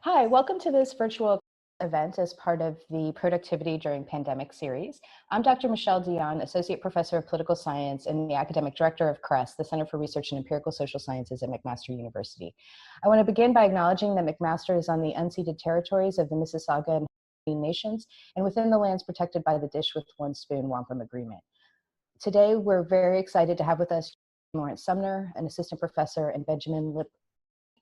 Hi, welcome to this virtual event as part of the Productivity During Pandemic series. I'm Dr. Michelle Dion, Associate Professor of Political Science and the Academic Director of CRESS, the Center for Research in Empirical Social Sciences at McMaster University. I want to begin by acknowledging that McMaster is on the unceded territories of the Mississauga and Haudenosaunee Nations and within the lands protected by the Dish with One Spoon Wampum Agreement. Today, we're very excited to have with us Lawrence Sumner, an assistant professor, and Benjamin Lip,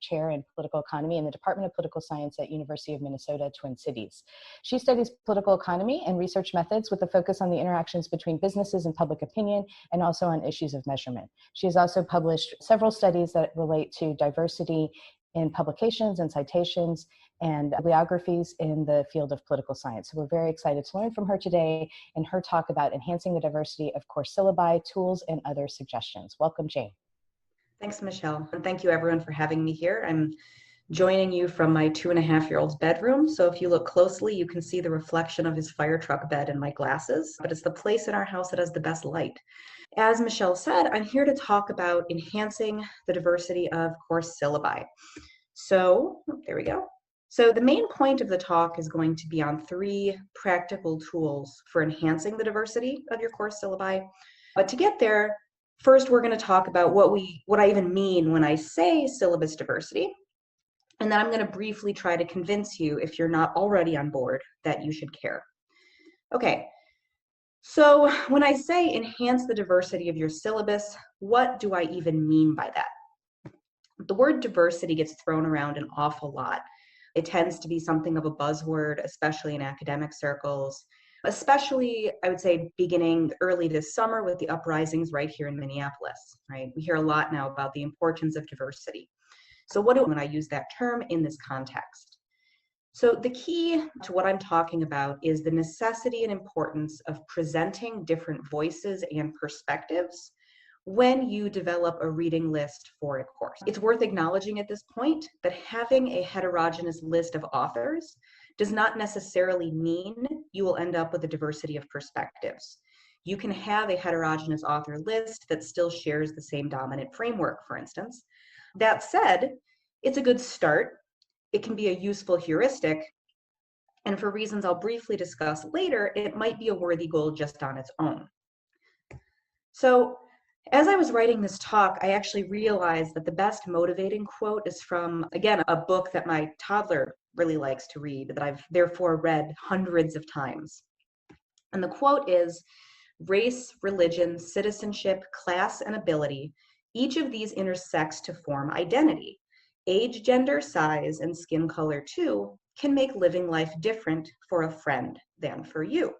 chair in political economy in the Department of Political Science at University of Minnesota, Twin Cities. She studies political economy and research methods with a focus on the interactions between businesses and public opinion, and also on issues of measurement. She has also published several studies that relate to diversity in publications and citations and bibliographies in the field of political science. So we're very excited to learn from her today in her talk about enhancing the diversity of course syllabi, tools, and other suggestions. Welcome, Jane. Thanks, Michelle. And thank you everyone for having me here. I'm joining you from my 2.5-year-old's bedroom. So if you look closely, you can see the reflection of his fire truck bed in my glasses, but it's the place in our house that has the best light. As Michelle said, I'm here to talk about enhancing the diversity of course syllabi. So there we go. So the main point of the talk is going to be on 3 practical tools for enhancing the diversity of your course syllabi. But to get there, first, we're going to talk about what I even mean when I say syllabus diversity. And then I'm going to briefly try to convince you, if you're not already on board, that you should care. Okay, so when I say enhance the diversity of your syllabus, what do I even mean by that? The word diversity gets thrown around an awful lot. It tends to be something of a buzzword, especially in academic circles. Especially, I would say, beginning early this summer with the uprisings right here in Minneapolis, right? We hear a lot now about the importance of diversity. So what do I mean when I use that term in this context? So the key to what I'm talking about is the necessity and importance of presenting different voices and perspectives when you develop a reading list for a course. It's worth acknowledging at this point that having a heterogeneous list of authors does not necessarily mean you will end up with a diversity of perspectives. You can have a heterogeneous author list that still shares the same dominant framework, for instance. That said, it's a good start. It can be a useful heuristic. And for reasons I'll briefly discuss later, it might be a worthy goal just on its own. So, as I was writing this talk, I actually realized that the best motivating quote is from, again, a book that my toddler really likes to read, that I've therefore read hundreds of times. And the quote is, "Race, religion, citizenship, class, and ability, each of these intersects to form identity. Age, gender, size, and skin color too can make living life different for a friend than for you."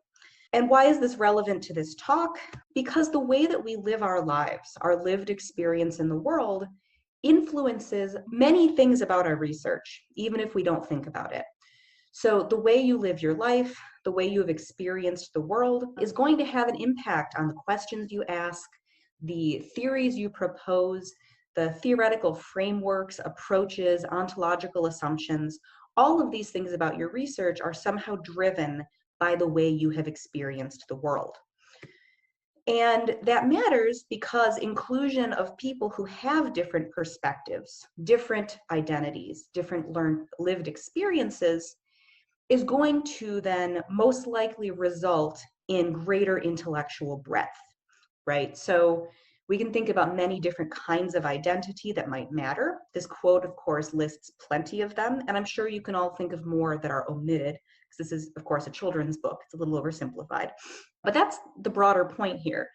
And why is this relevant to this talk? Because the way that we live our lives, our lived experience in the world, influences many things about our research, even if we don't think about it. So the way you live your life, the way you have experienced the world, is going to have an impact on the questions you ask, the theories you propose, the theoretical frameworks, approaches, ontological assumptions. All of these things about your research are somehow driven by the way you have experienced the world. And that matters because inclusion of people who have different perspectives, different identities, different lived experiences is going to then most likely result in greater intellectual breadth, right? So we can think about many different kinds of identity that might matter. This quote, of course, lists plenty of them, and I'm sure you can all think of more that are omitted, because this is, of course, a children's book. It's a little oversimplified. But that's the broader point here,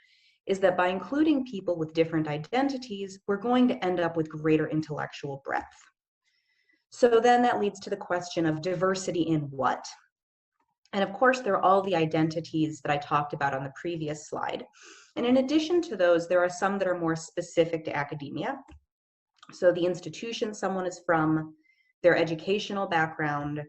is that by including people with different identities, we're going to end up with greater intellectual breadth. So then that leads to the question of diversity in what? And of course, there are all the identities that I talked about on the previous slide. And in addition to those, there are some that are more specific to academia. So the institution someone is from, their educational background,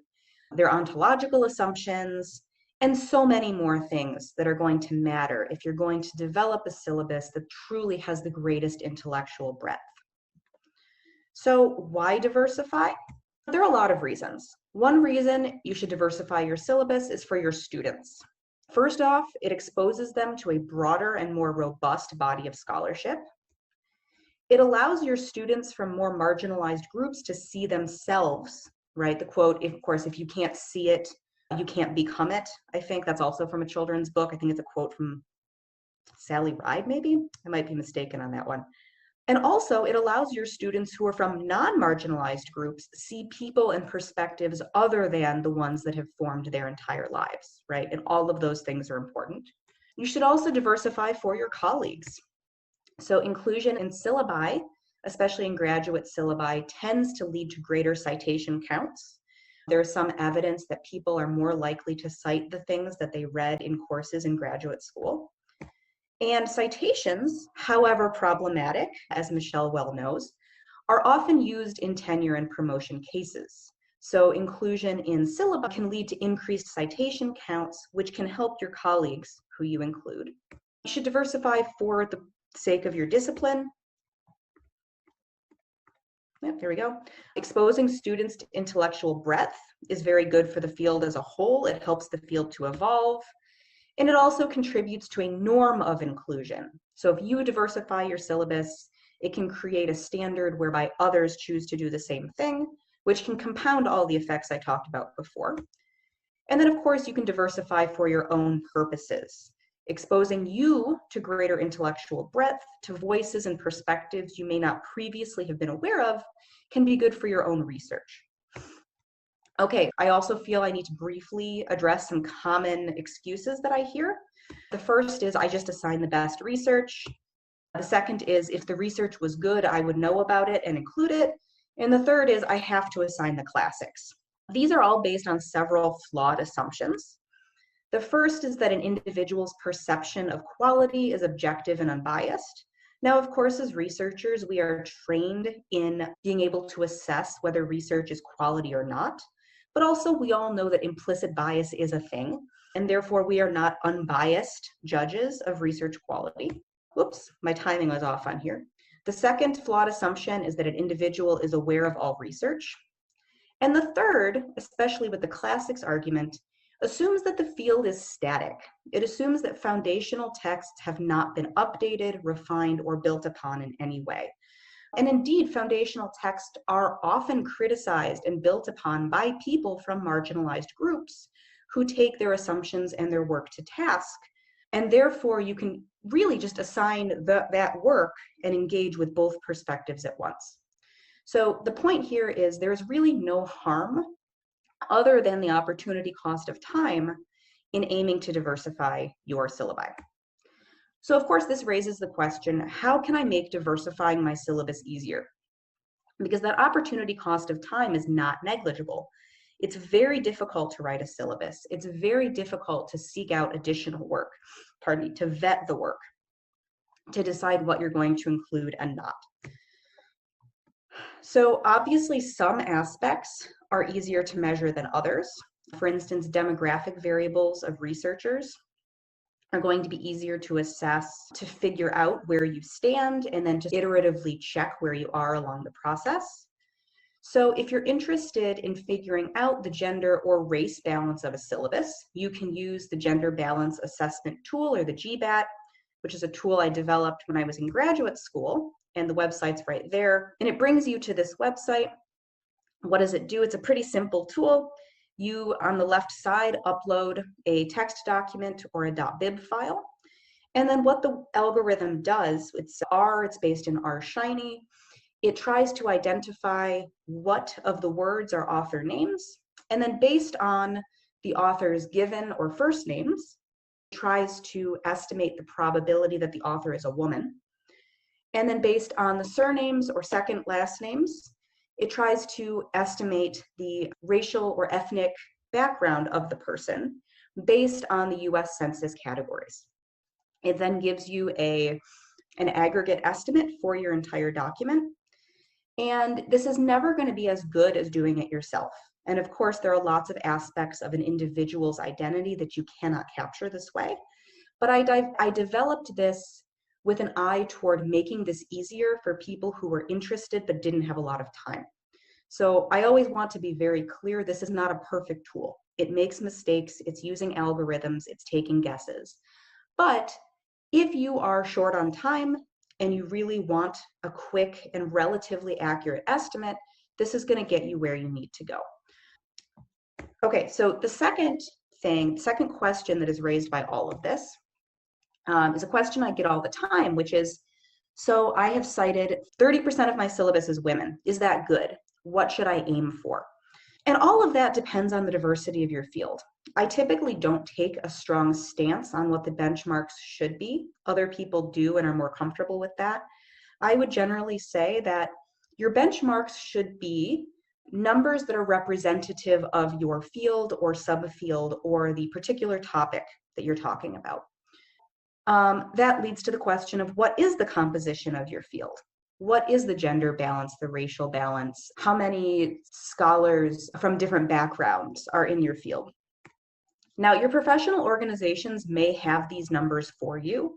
their ontological assumptions, and so many more things that are going to matter if you're going to develop a syllabus that truly has the greatest intellectual breadth. So why diversify? There are a lot of reasons. One reason you should diversify your syllabus is for your students. First off, it exposes them to a broader and more robust body of scholarship. It allows your students from more marginalized groups to see themselves right? The quote, of course, if you can't see it, you can't become it. I think that's also from a children's book. I think it's a quote from Sally Ride, maybe? I might be mistaken on that one. And also, it allows your students who are from non-marginalized groups see people and perspectives other than the ones that have formed their entire lives, right? And all of those things are important. You should also diversify for your colleagues. So inclusion in syllabi, especially in graduate syllabi, tends to lead to greater citation counts. There's some evidence that people are more likely to cite the things that they read in courses in graduate school. And citations, however problematic, as Michelle well knows, are often used in tenure and promotion cases. So inclusion in syllabi can lead to increased citation counts, which can help your colleagues who you include. You should diversify for the sake of your discipline. Yep, there we go. Exposing students to intellectual breadth is very good for the field as a whole. It helps the field to evolve. And it also contributes to a norm of inclusion. So if you diversify your syllabus, it can create a standard whereby others choose to do the same thing, which can compound all the effects I talked about before. And then of course you can diversify for your own purposes, exposing you to greater intellectual breadth, to voices and perspectives you may not previously have been aware of, can be good for your own research. Okay, I also feel I need to briefly address some common excuses that I hear. The first is I just assign the best research. The second is if the research was good, I would know about it and include it. And the third is I have to assign the classics. These are all based on several flawed assumptions. The first is that an individual's perception of quality is objective and unbiased. Now, of course, as researchers, we are trained in being able to assess whether research is quality or not. But also we all know that implicit bias is a thing, and therefore we are not unbiased judges of research quality. Whoops, my timing was off on here. The second flawed assumption is that an individual is aware of all research. And the third, especially with the classics argument, assumes that the field is static. It assumes that foundational texts have not been updated, refined, or built upon in any way. And indeed, foundational texts are often criticized and built upon by people from marginalized groups who take their assumptions and their work to task. And therefore, you can really just assign that work and engage with both perspectives at once. So the point here is there's really no harm other than the opportunity cost of time in aiming to diversify your syllabi. So of course, this raises the question, how can I make diversifying my syllabus easier? Because that opportunity cost of time is not negligible. It's very difficult to write a syllabus. It's very difficult to seek out additional work, to vet the work, to decide what you're going to include and not. So obviously some aspects are easier to measure than others. For instance, demographic variables of researchers are going to be easier to assess, to figure out where you stand, and then to iteratively check where you are along the process. So if you're interested in figuring out the gender or race balance of a syllabus, you can use the Gender Balance Assessment Tool, or the GBAT, which is a tool I developed when I was in graduate school, and the website's right there. And it brings you to this website. What does it do? It's a pretty simple tool. You, on the left side, upload a text document or a .bib file. And then what the algorithm does, it's based in R Shiny. It tries to identify what of the words are author names. And then based on the author's given or first names, it tries to estimate the probability that the author is a woman. And then based on the surnames or second last names, it tries to estimate the racial or ethnic background of the person based on the US Census categories. It then gives you an aggregate estimate for your entire document. And this is never going to be as good as doing it yourself. And of course, there are lots of aspects of an individual's identity that you cannot capture this way. But I developed this with an eye toward making this easier for people who were interested but didn't have a lot of time. So I always want to be very clear, this is not a perfect tool. It makes mistakes, it's using algorithms, it's taking guesses. But if you are short on time and you really want a quick and relatively accurate estimate, this is going to get you where you need to go. Okay, so the second question that is raised by all of this is a question I get all the time, which is, so I have cited 30% of my syllabus is women. Is that good? What should I aim for? And all of that depends on the diversity of your field. I typically don't take a strong stance on what the benchmarks should be. Other people do and are more comfortable with that. I would generally say that your benchmarks should be numbers that are representative of your field or subfield or the particular topic that you're talking about. That leads to the question of what is the composition of your field? What is the gender balance, the racial balance? How many scholars from different backgrounds are in your field? Now, your professional organizations may have these numbers for you.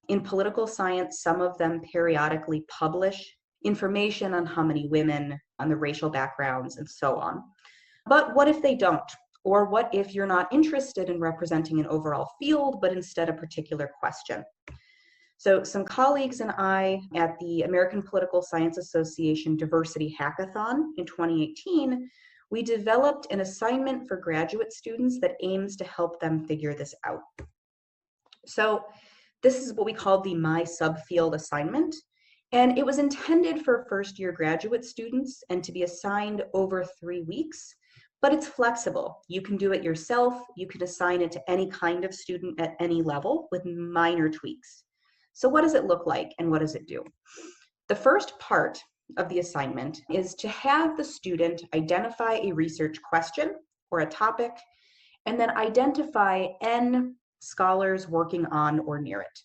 In political science, some of them periodically publish information on how many women, on the racial backgrounds, and so on. But what if they don't? Or what if you're not interested in representing an overall field, but instead a particular question? So some colleagues and I at the American Political Science Association Diversity Hackathon in 2018, we developed an assignment for graduate students that aims to help them figure this out. So this is what we call the My Subfield assignment. And it was intended for first-year graduate students and to be assigned over 3 weeks. But it's flexible. You can do it yourself. You can assign it to any kind of student at any level with minor tweaks. So what does it look like and what does it do? The first part of the assignment is to have the student identify a research question or a topic and then identify N scholars working on or near it.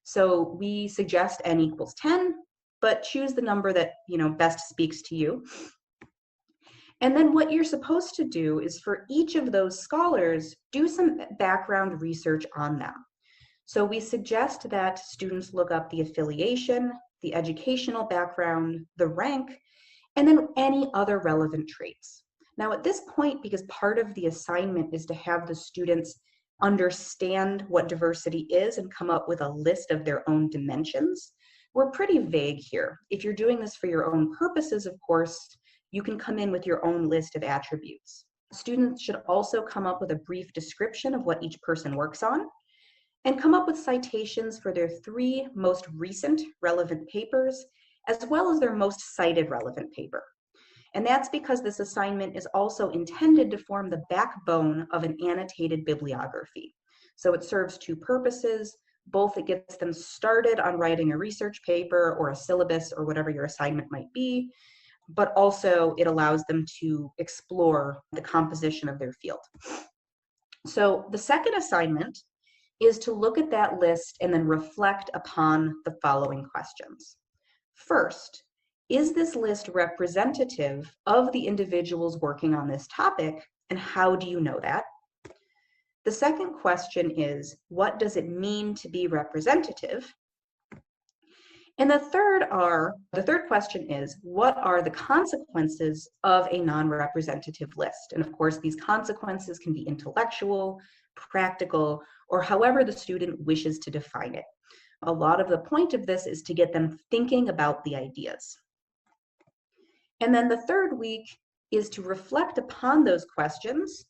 So we suggest N equals 10, but choose the number that best speaks to you. And then what you're supposed to do is for each of those scholars, do some background research on them. So we suggest that students look up the affiliation, the educational background, the rank, and then any other relevant traits. Now at this point, because part of the assignment is to have the students understand what diversity is and come up with a list of their own dimensions, we're pretty vague here. If you're doing this for your own purposes, of course, you can come in with your own list of attributes. Students should also come up with a brief description of what each person works on and come up with citations for their 3 most recent relevant papers, as well as their most cited relevant paper. And that's because this assignment is also intended to form the backbone of an annotated bibliography. So it serves 2 purposes. Both it gets them started on writing a research paper or a syllabus or whatever your assignment might be, but also it allows them to explore the composition of their field. So the second assignment is to look at that list and then reflect upon the following questions. First, is this list representative of the individuals working on this topic, and how do you know that? The second question is, what does it mean to be representative? And the third question is, what are the consequences of a non-representative list? And of course, these consequences can be intellectual, practical, or however the student wishes to define it. A lot of the point of this is to get them thinking about the ideas. And then the third week is to reflect upon those questions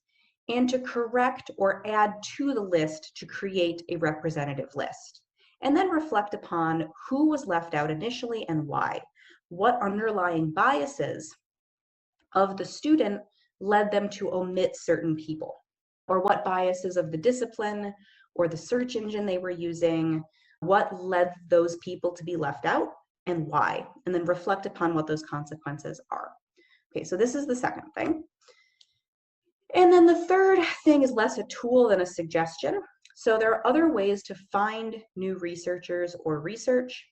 and to correct or add to the list to create a representative list. And then reflect upon who was left out initially and why. What underlying biases of the student led them to omit certain people, or what biases of the discipline or the search engine they were using, what led those people to be left out and why, and then reflect upon what those consequences are. Okay, so this is the second thing. And then the third thing is less a tool than a suggestion. So there are other ways to find new researchers or research.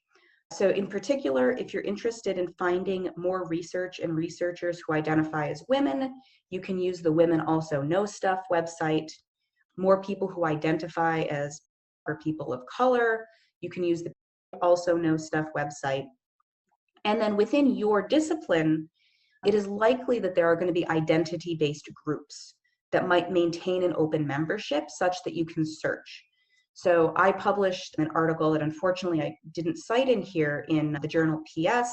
So in particular, if you're interested in finding more research and researchers who identify as women, you can use the Women Also Know Stuff website. More people who identify as people of color, you can use the Also Know Stuff website. And then within your discipline, it is likely that there are going to be identity-based groups that might maintain an open membership such that you can search. So I published an article that unfortunately I didn't cite in here in the journal PS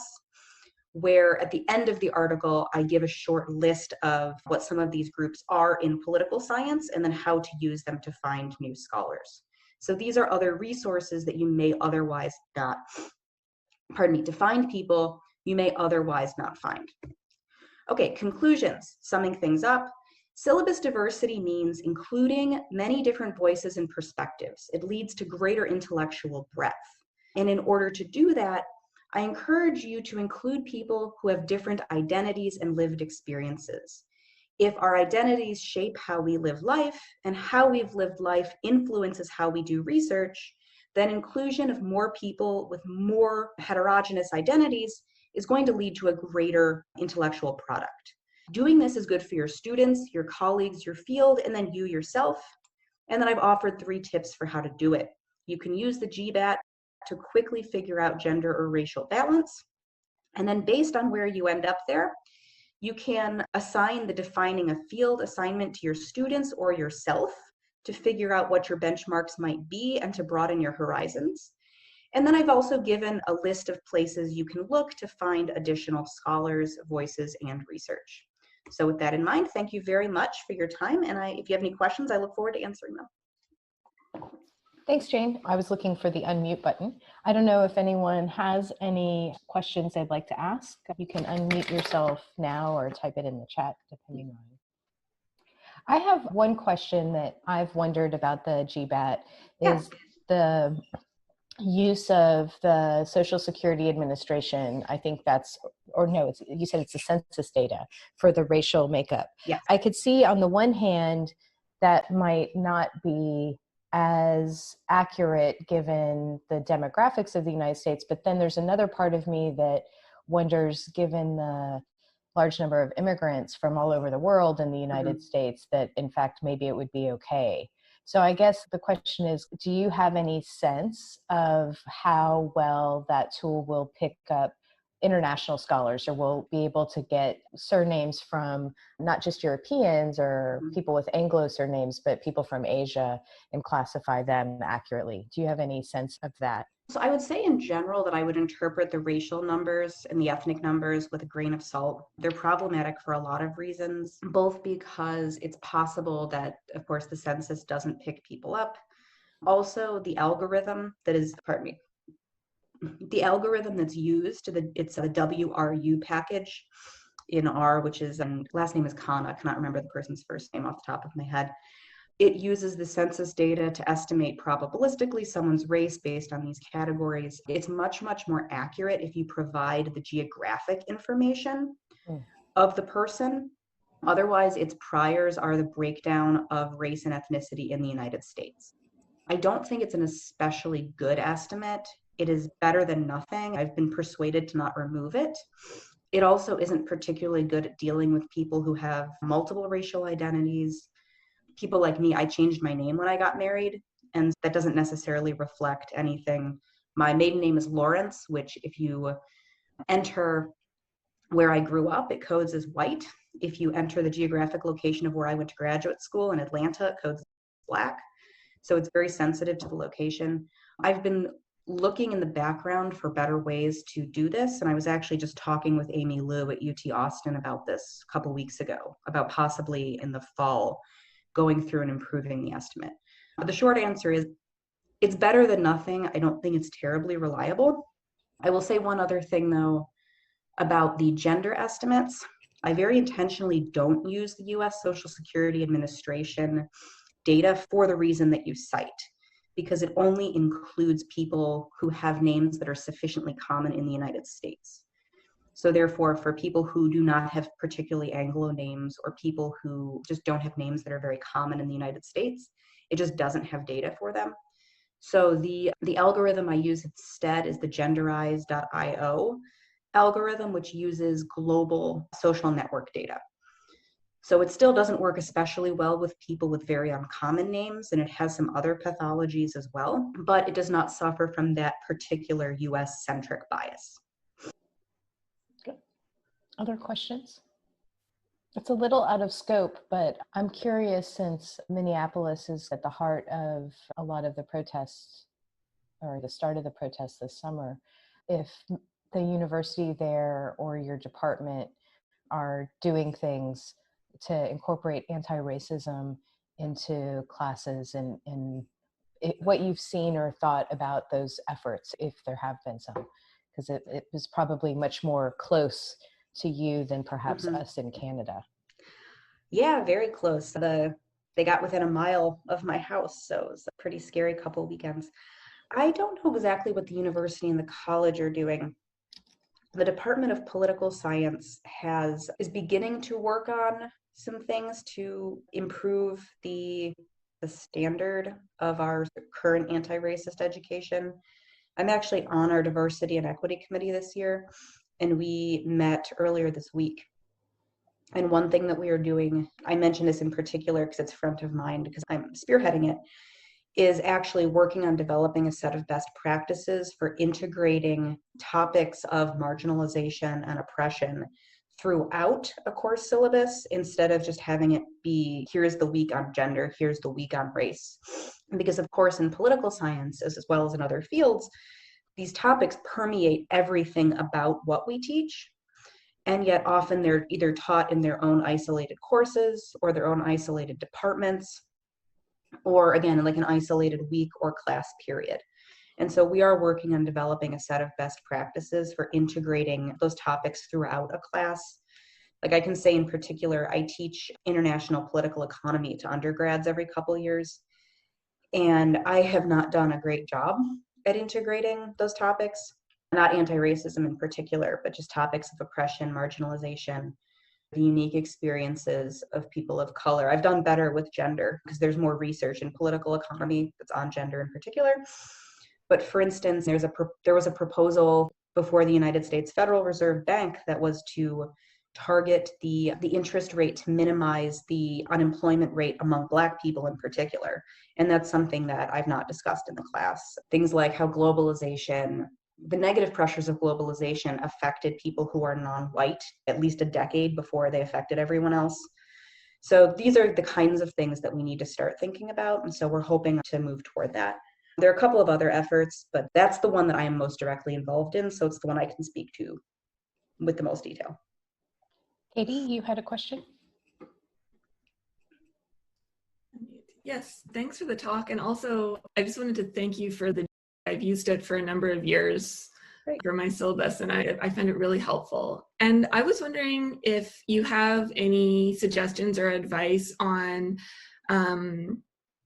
where at the end of the article, I give a short list of what some of these groups are in political science and then how to use them to find new scholars. So these are other resources that you may otherwise not, to find people you may otherwise not find. Okay, conclusions, summing things up. Syllabus diversity means including many different voices and perspectives. It leads to greater intellectual breadth. And in order to do that, I encourage you to include people who have different identities and lived experiences. If our identities shape how we live life and how we've lived life influences how we do research, then inclusion of more people with more heterogeneous identities is going to lead to a greater intellectual product. Doing this is good for your students, your colleagues, your field, and then you yourself. And then I've offered 3 tips for how to do it. You can use the GBAT to quickly figure out gender or racial balance. And then based on where you end up there, you can assign the defining a field assignment to your students or yourself to figure out what your benchmarks might be and to broaden your horizons. And then I've also given a list of places you can look to find additional scholars, voices, and research. So with that in mind, thank you very much for your time. And if you have any questions, I look forward to answering them. Thanks, Jane. I was looking for the unmute button. I don't know if anyone has any questions they'd like to ask. You can unmute yourself now or type it in the chat, depending on. I have one question that I've wondered about the GBAT is the use of the Social Security Administration. I think that's, or no, you said it's the census data for the racial makeup. Yes. I could see on the one hand that might not be as accurate given the demographics of the United States, but then there's another part of me that wonders, given the large number of immigrants from all over the world in the United States, that in fact maybe it would be okay. So I guess the question is, do you have any sense of how well that tool will pick up international scholars, or will be able to get surnames from not just Europeans or people with Anglo surnames, but people from Asia and classify them accurately? Do you have any sense of that? So I would say in general that I would interpret the racial numbers and the ethnic numbers with a grain of salt. They're problematic for a lot of reasons, both because it's possible that, of course, the census doesn't pick people up. Also, the algorithm that is, the algorithm that's used, it's a WRU package in R, which is, last name is Khan. I cannot remember the person's first name off the top of my head. It uses the census data to estimate probabilistically someone's race based on these categories. It's much, much more accurate if you provide the geographic information of the person. Otherwise, its priors are the breakdown of race and ethnicity in the United States. I don't think it's an especially good estimate. It is better than nothing. I've been persuaded to not remove it. It also isn't particularly good at dealing with people who have multiple racial identities. People like me, I changed my name when I got married, and that doesn't necessarily reflect anything. My maiden name is Lawrence, which if you enter where I grew up, it codes as white. If you enter the geographic location of where I went to graduate school in Atlanta, it codes as black. So it's very sensitive to the location. I've been looking in the background for better ways to do this. And I was actually just talking with Amy Liu at UT Austin about this a couple weeks ago, about possibly in the fall going through and improving the estimate. The short answer is it's better than nothing. I don't think it's terribly reliable. I will say one other thing though about the gender estimates. I very intentionally don't use the US Social Security Administration data for the reason that you cite, because it only includes people who have names that are sufficiently common in the United States. So therefore, for people who do not have particularly Anglo names or people who just don't have names that are very common in the United States, it just doesn't have data for them. So the algorithm I use instead is the genderize.io algorithm, which uses global social network data. So it still doesn't work especially well with people with very uncommon names, and it has some other pathologies as well, but it does not suffer from that particular US-centric bias. Good. Other questions? It's a little out of scope, but I'm curious, since Minneapolis is at the heart of a lot of the protests, or the start of the protests this summer, if the university there or your department are doing things to incorporate anti-racism into classes, and what you've seen or thought about those efforts, if there have been some, because it was probably much more close to you than perhaps us in Canada. Yeah, very close. They got within a mile of my house, so it was a pretty scary couple weekends. I don't know exactly what the university and the college are doing. The Department of Political Science is beginning to work on some things to improve the standard of our current anti-racist education. I'm actually on our diversity and equity committee this year, and we met earlier this week. And one thing that we are doing, I mention this in particular because it's front of mind because I'm spearheading it, is actually working on developing a set of best practices for integrating topics of marginalization and oppression throughout a course syllabus instead of just having it be, here's the week on gender, here's the week on race. Because of course in political science, as well as in other fields, these topics permeate everything about what we teach. And yet often they're either taught in their own isolated courses or their own isolated departments, or again, like an isolated week or class period. And so we are working on developing a set of best practices for integrating those topics throughout a class. Like I can say in particular, I teach international political economy to undergrads every couple of years. And I have not done a great job at integrating those topics, not anti-racism in particular, but just topics of oppression, marginalization, the unique experiences of people of color. I've done better with gender because there's more research in political economy that's on gender in particular. But for instance, there was a proposal before the United States Federal Reserve Bank that was to target the interest rate to minimize the unemployment rate among Black people in particular. And that's something that I've not discussed in the class. Things like how the negative pressures of globalization affected people who are non-white at least a decade before they affected everyone else. So these are the kinds of things that we need to start thinking about. And so we're hoping to move toward that. There are a couple of other efforts, but that's the one that I am most directly involved in. So it's the one I can speak to with the most detail. Katie, you had a question? Yes, thanks for the talk. And also, I just wanted to thank you for I've used it for a number of years for my syllabus, and I find it really helpful. And I was wondering if you have any suggestions or advice on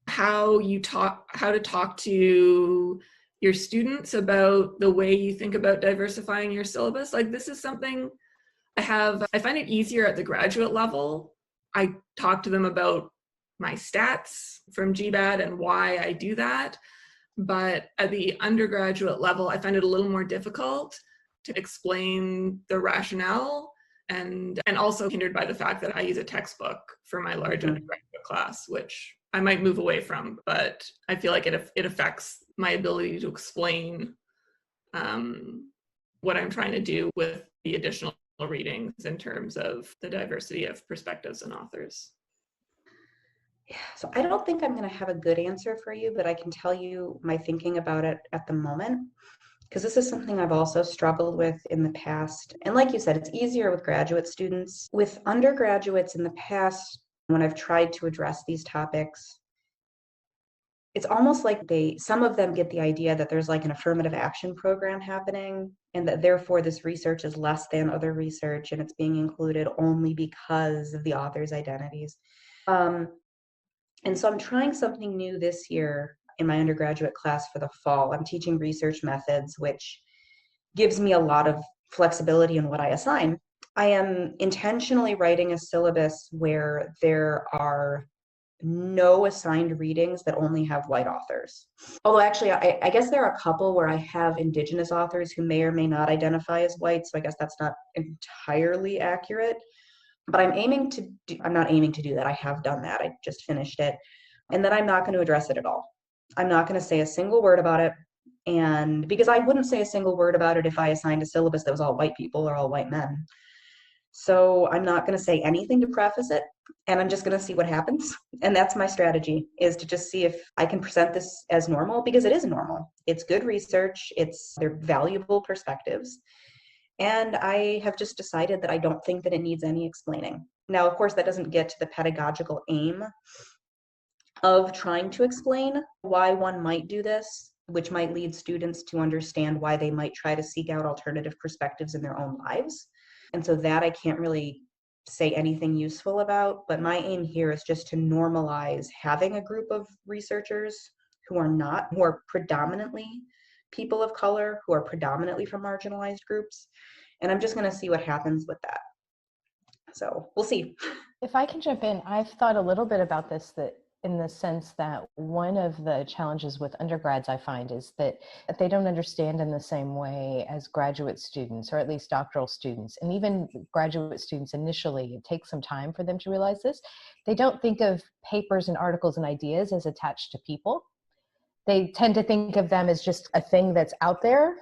how to talk to your students about the way you think about diversifying your syllabus. Like, this is something I find it easier at the graduate level. I talk to them about my stats from GBAD and why I do that. But at the undergraduate level, I find it a little more difficult to explain the rationale, and also hindered by the fact that I use a textbook for my large undergraduate class, which I might move away from, but I feel like it affects my ability to explain what I'm trying to do with the additional readings in terms of the diversity of perspectives and authors. Yeah, so I don't think I'm going to have a good answer for you, but I can tell you my thinking about it at the moment, because this is something I've also struggled with in the past. And like you said, it's easier with graduate students. With undergraduates in the past, when I've tried to address these topics, it's almost like some of them get the idea that there's like an affirmative action program happening, and that therefore this research is less than other research and it's being included only because of the author's identities. And so I'm trying something new this year in my undergraduate class for the fall. I'm teaching research methods, which gives me a lot of flexibility in what I assign. I am intentionally writing a syllabus where there are no assigned readings that only have white authors. Although actually, I guess there are a couple where I have Indigenous authors who may or may not identify as white, so I guess that's not entirely accurate. But I'm not aiming to do that. I have done that. I just finished it. And then I'm not going to address it at all. I'm not going to say a single word about it. And because I wouldn't say a single word about it if I assigned a syllabus that was all white people or all white men. So I'm not going to say anything to preface it, and I'm just going to see what happens. And that's my strategy, is to just see if I can present this as normal, because it is normal. It's good research. They're valuable perspectives. And I have just decided that I don't think that it needs any explaining. Now, of course, that doesn't get to the pedagogical aim of trying to explain why one might do this, which might lead students to understand why they might try to seek out alternative perspectives in their own lives. And so that I can't really say anything useful about, but my aim here is just to normalize having a group of researchers who are predominantly people of color, who are predominantly from marginalized groups. And I'm just going to see what happens with that. So we'll see. If I can jump in, I've thought a little bit about this, that in the sense that one of the challenges with undergrads I find is that they don't understand in the same way as graduate students, or at least doctoral students. And even graduate students initially, it takes some time for them to realize this. They don't think of papers and articles and ideas as attached to people. They tend to think of them as just a thing that's out there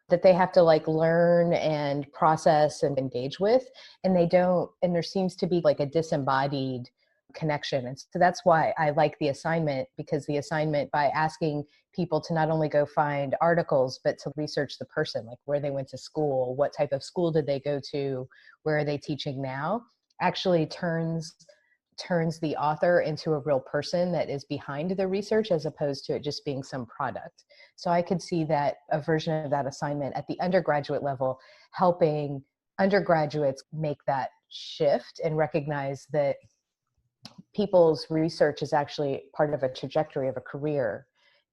that they have to like learn and process and engage with. And they don't, and there seems to be like a disembodied connection. And so that's why I like the assignment, because the assignment, by asking people to not only go find articles, but to research the person, like where they went to school, what type of school did they go to, where are they teaching now, actually turns the author into a real person that is behind the research, as opposed to it just being some product. So I could see that a version of that assignment at the undergraduate level, helping undergraduates make that shift and recognize that people's research is actually part of a trajectory of a career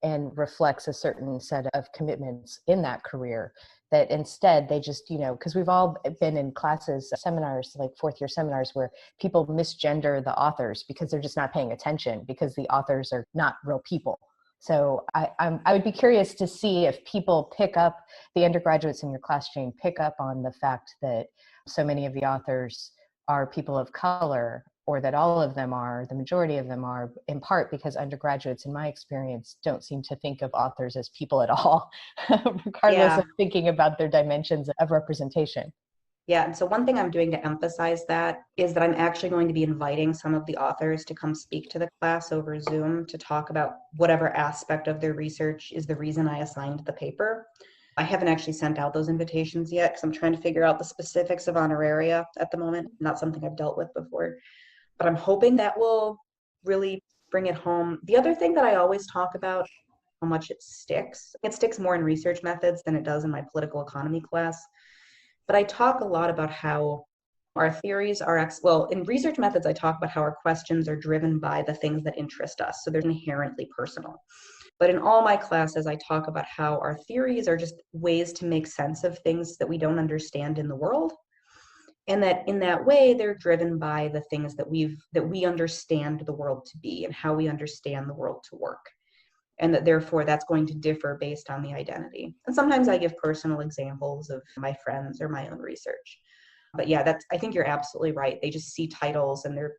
and reflects a certain set of commitments in that career, that instead they just, because we've all been in classes, seminars, like fourth year seminars, where people misgender the authors because they're just not paying attention, because the authors are not real people. So I would be curious to see if people pick up, the undergraduates in your class, Jane, pick up on the fact that so many of the authors are people of color, or that all of them are, the majority of them are, in part because undergraduates, in my experience, don't seem to think of authors as people at all, regardless of thinking about their dimensions of representation. Yeah, and so one thing I'm doing to emphasize that is that I'm actually going to be inviting some of the authors to come speak to the class over Zoom to talk about whatever aspect of their research is the reason I assigned the paper. I haven't actually sent out those invitations yet because I'm trying to figure out the specifics of honoraria at the moment, not something I've dealt with before. But I'm hoping that will really bring it home. The other thing that I always talk about, how much it sticks more in research methods than it does in my political economy class. But I talk a lot about how our theories are, in research methods, I talk about how our questions are driven by the things that interest us. So they're inherently personal. But in all my classes, I talk about how our theories are just ways to make sense of things that we don't understand in the world. And that in that way, they're driven by the things that we understand the world to be and how we understand the world to work. And that therefore that's going to differ based on the identity. And sometimes I give personal examples of my friends or my own research. But yeah, I think you're absolutely right. They just see titles and they're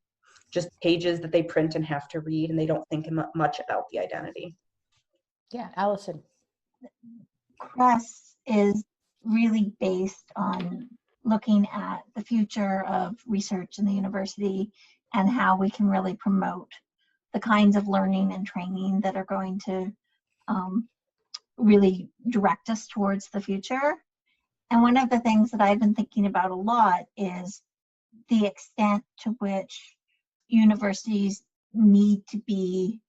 just pages that they print and have to read, and they don't think much about the identity. Yeah, Allison. Crest is really based on looking at the future of research in the university and how we can really promote the kinds of learning and training that are going to really direct us towards the future. And one of the things that I've been thinking about a lot is the extent to which universities need to be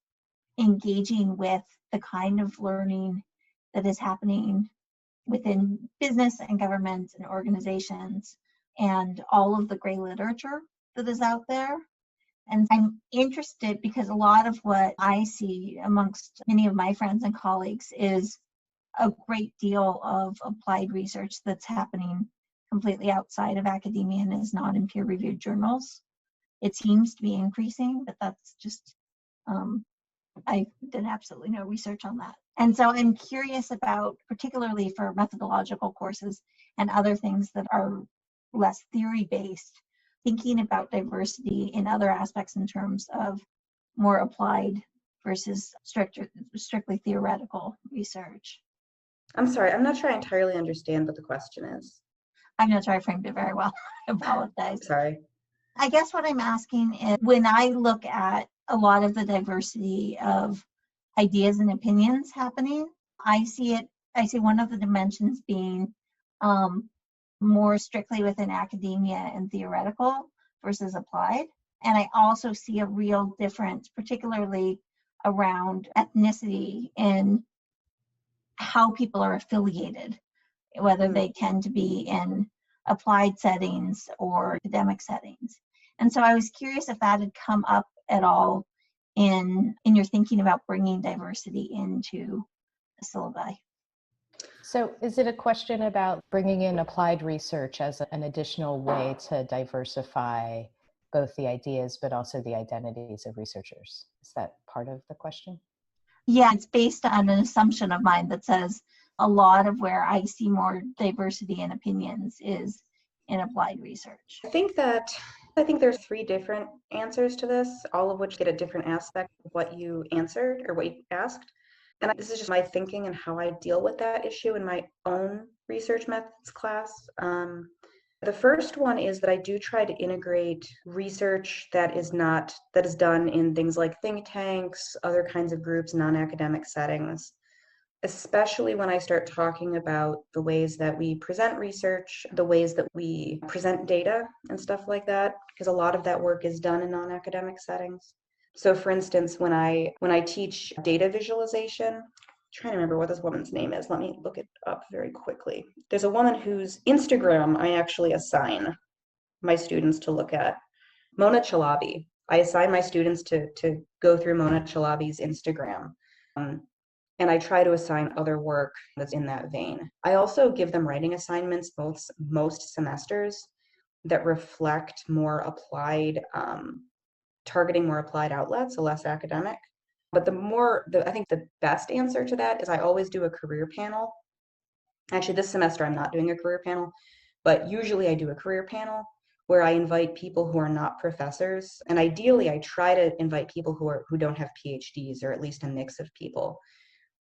engaging with the kind of learning that is happening within business and government and organizations and all of the gray literature that is out there. And I'm interested because a lot of what I see amongst many of my friends and colleagues is a great deal of applied research that's happening completely outside of academia and is not in peer-reviewed journals. It seems to be increasing, but that's just, I did absolutely no research on that. And so I'm curious about, particularly for methodological courses and other things that are less theory-based, thinking about diversity in other aspects in terms of more applied versus strictly theoretical research. I'm sorry, I'm not sure I entirely understand what the question is. I'm not sure I framed it very well. I apologize. Sorry. I guess what I'm asking is, when I look at a lot of the diversity of ideas and opinions happening, I see one of the dimensions being more strictly within academia and theoretical versus applied. And I also see a real difference, particularly around ethnicity in how people are affiliated, whether they tend to be in applied settings or academic settings. And so I was curious if that had come up at all in your thinking about bringing diversity into the syllabi. So is it a question about bringing in applied research as an additional way to diversify both the ideas but also the identities of researchers? Is that part of the question? Yeah, it's based on an assumption of mine that says a lot of where I see more diversity in opinions is in applied research. I think there's three different answers to this, all of which get a different aspect of what you answered or what you asked. And this is just my thinking and how I deal with that issue in my own research methods class. The first one is that I do try to integrate research that is done in things like think tanks, other kinds of groups, non-academic settings, especially when I start talking about the ways that we present research, the ways that we present data and stuff like that, because a lot of that work is done in non-academic settings. So for instance, when I teach data visualization, I'm trying to remember what this woman's name is. Let me look it up very quickly. There's a woman whose Instagram I actually assign my students to look at. Mona Chalabi. I assign my students to go through Mona Chalabi's Instagram. And I try to assign other work that's in that vein. I also give them writing assignments most semesters that reflect more applied, targeting more applied outlets, so less academic. But I think the best answer to that is I always do a career panel. Actually, this semester I'm not doing a career panel, but usually I do a career panel where I invite people who are not professors. And ideally, I try to invite people who don't have PhDs, or at least a mix of people,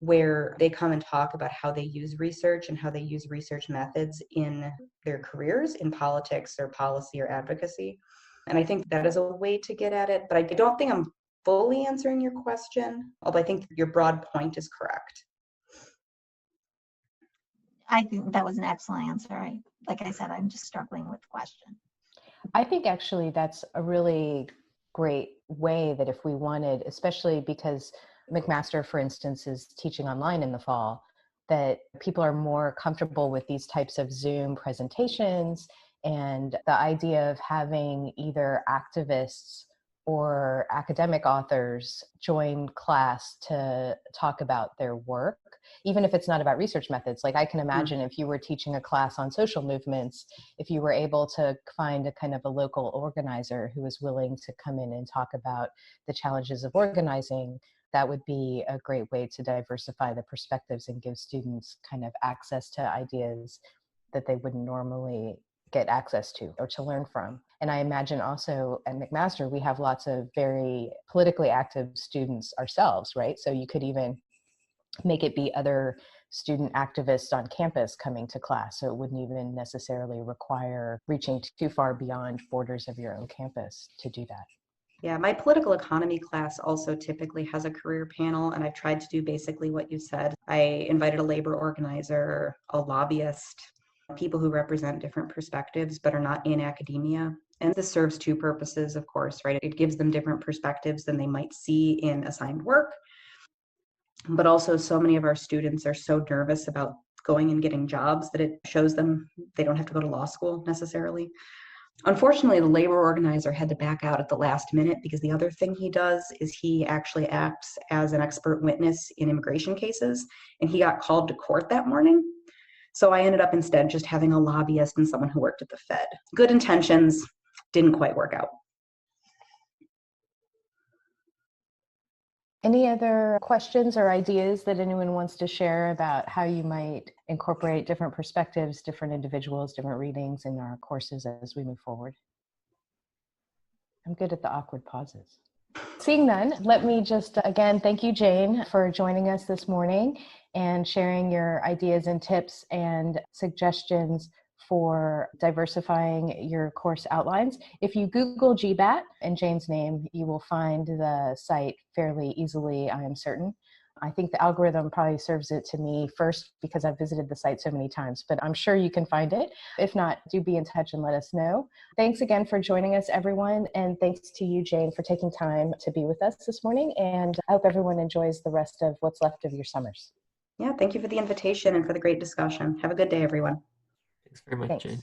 where they come and talk about how they use research and how they use research methods in their careers in politics or policy or advocacy. And I think that is a way to get at it, but I don't think I'm fully answering your question, although I think your broad point is correct. I think that was an excellent answer. Like I said, I'm just struggling with the question. I think actually that's a really great way that if we wanted, especially because McMaster, for instance, is teaching online in the fall, that people are more comfortable with these types of Zoom presentations, and the idea of having either activists or academic authors join class to talk about their work, even if it's not about research methods. Like I can imagine if you were teaching a class on social movements, if you were able to find a kind of a local organizer who was willing to come in and talk about the challenges of organizing, that would be a great way to diversify the perspectives and give students kind of access to ideas that they wouldn't normally get access to or to learn from. And I imagine also at McMaster, we have lots of very politically active students ourselves, right? So you could even make it be other student activists on campus coming to class. So it wouldn't even necessarily require reaching too far beyond borders of your own campus to do that. Yeah, my political economy class also typically has a career panel, and I've tried to do basically what you said. I invited a labor organizer, a lobbyist, people who represent different perspectives but are not in academia. And this serves two purposes, of course, right? It gives them different perspectives than they might see in assigned work. But also, so many of our students are so nervous about going and getting jobs that it shows them they don't have to go to law school necessarily. Unfortunately, the labor organizer had to back out at the last minute because the other thing he does is he actually acts as an expert witness in immigration cases, and he got called to court that morning. So I ended up instead just having a lobbyist and someone who worked at the Fed. Good intentions, didn't quite work out. Any other questions or ideas that anyone wants to share about how you might incorporate different perspectives, different individuals, different readings in our courses as we move forward? I'm good at the awkward pauses. Seeing none, let me just again thank you, Jane, for joining us this morning and sharing your ideas and tips and suggestions for diversifying your course outlines. If you Google GBAT and Jane's name, you will find the site fairly easily, I am certain. I think the algorithm probably serves it to me first because I've visited the site so many times, but I'm sure you can find it. If not, do be in touch and let us know. Thanks again for joining us, everyone. And thanks to you, Jane, for taking time to be with us this morning. And I hope everyone enjoys the rest of what's left of your summers. Yeah, thank you for the invitation and for the great discussion. Have a good day, everyone. Thanks very much, Thanks. Jane.